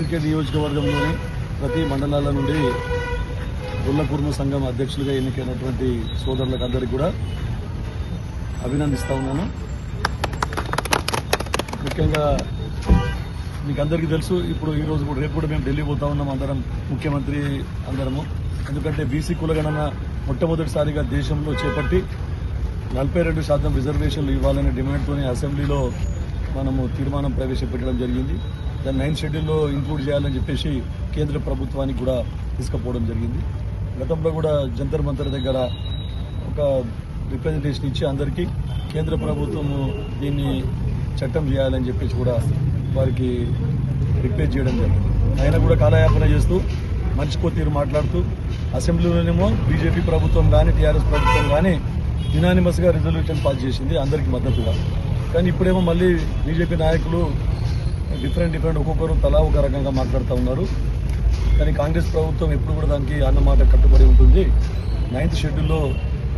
నారాయణఖేడ్ నియోజకవర్గంలోని ప్రతి మండలాల నుండి గొల్ల కుర్మ సంఘం అధ్యక్షులుగా ఎన్నికైనటువంటి సోదరులకు అందరికీ కూడా అభినందిస్తా ఉన్నాను. ముఖ్యంగా మీకు అందరికీ తెలుసు, ఇప్పుడు ఈ రోజు కూడా రేపు కూడా మేము ఢిల్లీ పోతా ఉన్నాం అందరం, ముఖ్యమంత్రి అందరము. ఎందుకంటే బీసీ కులగణన మొట్టమొదటిసారిగా దేశంలో చేపట్టి 42% రిజర్వేషన్లు ఇవ్వాలనే డిమాండ్తో అసెంబ్లీలో మనము తీర్మానం ప్రవేశపెట్టడం జరిగింది. దాన్ని 9th షెడ్యూల్లో ఇంక్లూడ్ చేయాలని చెప్పేసి కేంద్ర ప్రభుత్వానికి కూడా తీసుకుపోవడం జరిగింది. గతంలో కూడా జంతర్ మంతర్ దగ్గర ఒక రిప్రజెంటేషన్ ఇచ్చి అందరికీ కేంద్ర ప్రభుత్వము దీన్ని చట్టం చేయాలని చెప్పేసి కూడా వారికి రిక్వెస్ట్ చేయడం జరిగింది. ఆయన కూడా కాలయాపన చేస్తూ మనిషికో తీరు మాట్లాడుతూ అసెంబ్లీలోనేమో బీజేపీ ప్రభుత్వం కానీ టీఆర్ఎస్ ప్రభుత్వం కానీ యునానిమస్గా రిజల్యూషన్ పాస్ చేసింది అందరికీ మద్దతుగా. కానీ ఇప్పుడేమో మళ్ళీ బీజేపీ నాయకులు డిఫరెంట్ ఒక్కొక్కరు తలా ఒక రకంగా మాట్లాడుతూ ఉన్నారు. కానీ కాంగ్రెస్ ప్రభుత్వం ఎప్పుడు కూడా దానికి అన్నమాట కట్టుబడి ఉంటుంది. 9th షెడ్యూల్లో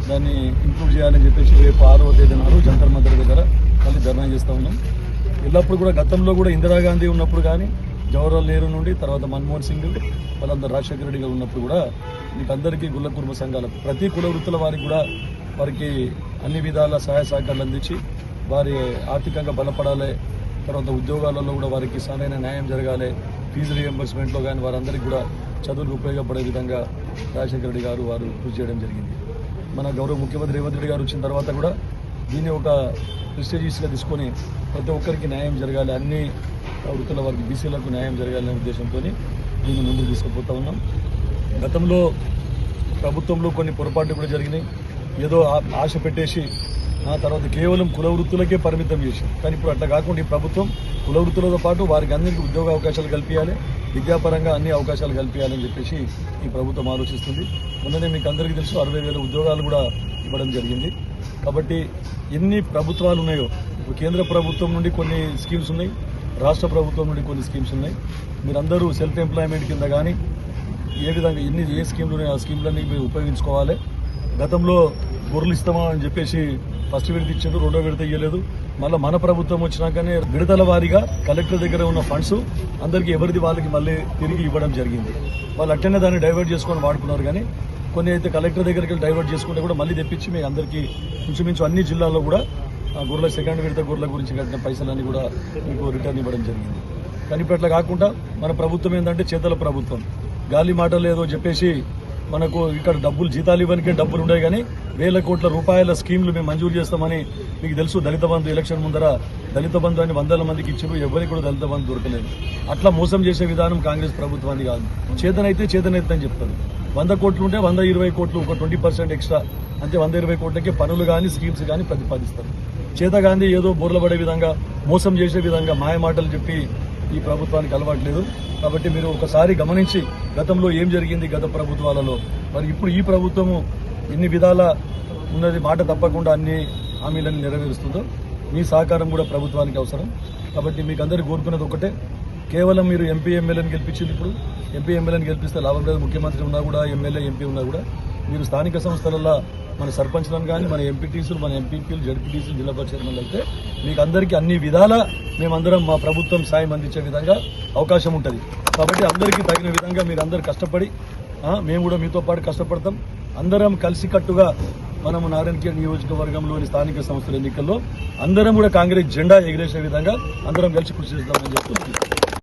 దాన్ని ఇంక్లూడ్ చేయాలని చెప్పేసి రేపు 6వ తేదీ నాడు జంతర్ మంతర్ దగ్గర మళ్ళీ ధర్నా చేస్తూ ఉన్నాం. ఎల్లప్పుడు కూడా గతంలో కూడా ఇందిరాగాంధీ ఉన్నప్పుడు కానీ, జవహర్లాల్ నెహ్రూ నుండి, తర్వాత మన్మోహన్ సింగ్, వాళ్ళందరూ రాజశేఖర రెడ్డి గారు ఉన్నప్పుడు కూడా మీకు అందరికీ గుల్ల కుర్మ సంఘాల ప్రతి కుల వృత్తుల వారికి కూడా వారికి అన్ని విధాల సహాయ సహకారాలు అందించి వారి ఆర్థికంగా బలపడాలి, తర్వాత ఉద్యోగాలలో కూడా వారికి సరైన న్యాయం జరగాలి, ఫీజు రియంబర్స్మెంట్లో కానీ వారందరికీ కూడా చదువులకు ఉపయోగపడే విధంగా రాజశేఖర రెడ్డి గారు వారు కృషి చేయడం జరిగింది. మన గౌరవ ముఖ్యమంత్రి రేవంత్ రెడ్డి గారు వచ్చిన తర్వాత కూడా దీన్ని ఒక ప్రెస్టీజియస్గా తీసుకొని ప్రతి ఒక్కరికి న్యాయం జరగాలి, అన్ని వృత్తుల వారికి బీసీలకు న్యాయం జరగాలనే ఉద్దేశంతో దీన్ని ముందుకు తీసుకుపోతా ఉన్నాం. గతంలో ప్రభుత్వంలో కొన్ని పొరపాట్లు కూడా జరిగినాయి. ఏదో ఆశ పెట్టేసి ఆ తర్వాత కేవలం కుల వృత్తులకే పరిమితం చేసి, కానీ ఇప్పుడు అట్లా కాకుండా ఈ ప్రభుత్వం కుల వృత్తులతో పాటు వారికి అందరికీ ఉద్యోగ అవకాశాలు కల్పించాలి, విద్యాపరంగా అన్ని అవకాశాలు కల్పించాలని చెప్పేసి ఈ ప్రభుత్వం ఆలోచిస్తుంది. మొన్ననే మీకు అందరికీ తెలుసు 60,000 ఉద్యోగాలు కూడా ఇవ్వడం జరిగింది. కాబట్టి ఎన్ని ప్రభుత్వాలు ఉన్నాయో, ఇప్పుడు కేంద్ర ప్రభుత్వం నుండి కొన్ని స్కీమ్స్ ఉన్నాయి, రాష్ట్ర ప్రభుత్వం నుండి కొన్ని స్కీమ్స్ ఉన్నాయి. మీరందరూ సెల్ఫ్ ఎంప్లాయ్మెంట్ కింద కానీ ఏ విధంగా ఏ స్కీమ్లు ఉన్నాయో ఆ స్కీమ్లన్నీ మీరు ఉపయోగించుకోవాలి. గతంలో గొర్రెలు ఇస్తామా అని చెప్పేసి ఫస్ట్ విడత ఇచ్చారు, 2వ విడత ఇవ్వలేదు. మళ్ళీ మన ప్రభుత్వం వచ్చినాకనే విడతల వారీగా కలెక్టర్ దగ్గర ఉన్న ఫండ్స్ అందరికీ ఎవరిది వాళ్ళకి మళ్ళీ తిరిగి ఇవ్వడం జరిగింది. వాళ్ళు అట్టనే దాన్ని డైవర్ట్ చేసుకొని వాడుకున్నారు. కానీ కొన్ని అయితే కలెక్టర్ దగ్గరికి వెళ్ళి డైవర్ట్ చేసుకుంటే కూడా మళ్ళీ తెప్పించి మీకు అందరికీ ఇంచుమించు అన్ని జిల్లాల్లో కూడా గొర్రెల సెకండ్ విడత గొర్రెల గురించి కట్టిన పైసలన్నీ కూడా మీకు రిటర్న్ ఇవ్వడం జరిగింది. కానీ ఇప్పుడు అట్లా కాకుండా మన ప్రభుత్వం ఏంటంటే చేతల ప్రభుత్వం, గాలి మాటలు ఏదో చెప్పేసి మనకు ఇక్కడ డబ్బులు జీతాలు ఇవ్వడానికే డబ్బులు ఉన్నాయి, కానీ వేల కోట్ల రూపాయల స్కీమ్లు మేము మంజూరు చేస్తామని మీకు తెలుసు. దళిత బంధు ఎలక్షన్ ముందర దళిత బంధు అని 100 మందికి ఇచ్చారు, ఎవరికి కూడా దళిత బంధు దొరకలేదు. అట్లా మోసం చేసే విధానం కాంగ్రెస్ ప్రభుత్వాన్ని కాదు. చేతనైతే అని చెప్తారు. 100 కోట్లు ఉంటే 120 కోట్లు ఒక 20% ఎక్స్ట్రా, అంతే 120 కోట్లకే పనులు కానీ స్కీమ్స్ కానీ ప్రతిపాదిస్తారు. చేతగాంధీ ఏదో బోర్ల పడే విధంగా మోసం చేసే విధంగా మాయ మాటలు చెప్పి ఈ ప్రభుత్వానికి అలవాట్లేదు. కాబట్టి మీరు ఒకసారి గమనించి గతంలో ఏం జరిగింది గత ప్రభుత్వాలలో, మరి ఇప్పుడు ఈ ప్రభుత్వము ఎన్ని విధాల ఉన్నది మాట తప్పకుండా అన్ని హామీలను నెరవేరుస్తుందో మీ సహకారం కూడా ప్రభుత్వానికి అవసరం. కాబట్టి మీకు అందరికీ కోరుకున్నది ఒకటే, కేవలం మీరు ఎంపీ ఎమ్మెల్యేని గెలిపించింది. ఇప్పుడు ఎంపీ ఎమ్మెల్యేని గెలిపిస్తే లాభం లేదు. ముఖ్యమంత్రి ఉన్నా కూడా, ఎమ్మెల్యే ఎంపీ ఉన్నా కూడా మీరు స్థానిక సంస్థలలో మన సర్పంచ్లను కానీ, మన ఎంపీటీసీలు, మన ఎంపీపీలు, జడ్పీటీసీలు, జిల్లా పరిషత్లు అయితే మీకు అందరికీ అన్ని విధాలా మేమందరం మా ప్రభుత్వం సాయం అందించే విధంగా అవకాశం ఉంటుంది. కాబట్టి అందరికీ తగిన విధంగా మీరు అందరు కష్టపడి, మేము కూడా మీతో పాటు కష్టపడతాం. అందరం కలిసికట్టుగా మనము నారాయణఖేడ్ నియోజకవర్గంలోని స్థానిక సంస్థల ఎన్నికల్లో అందరం కూడా కాంగ్రెస్ జెండా ఎగిరేసే విధంగా అందరం కలిసి కృషి చేద్దామని చెప్తూ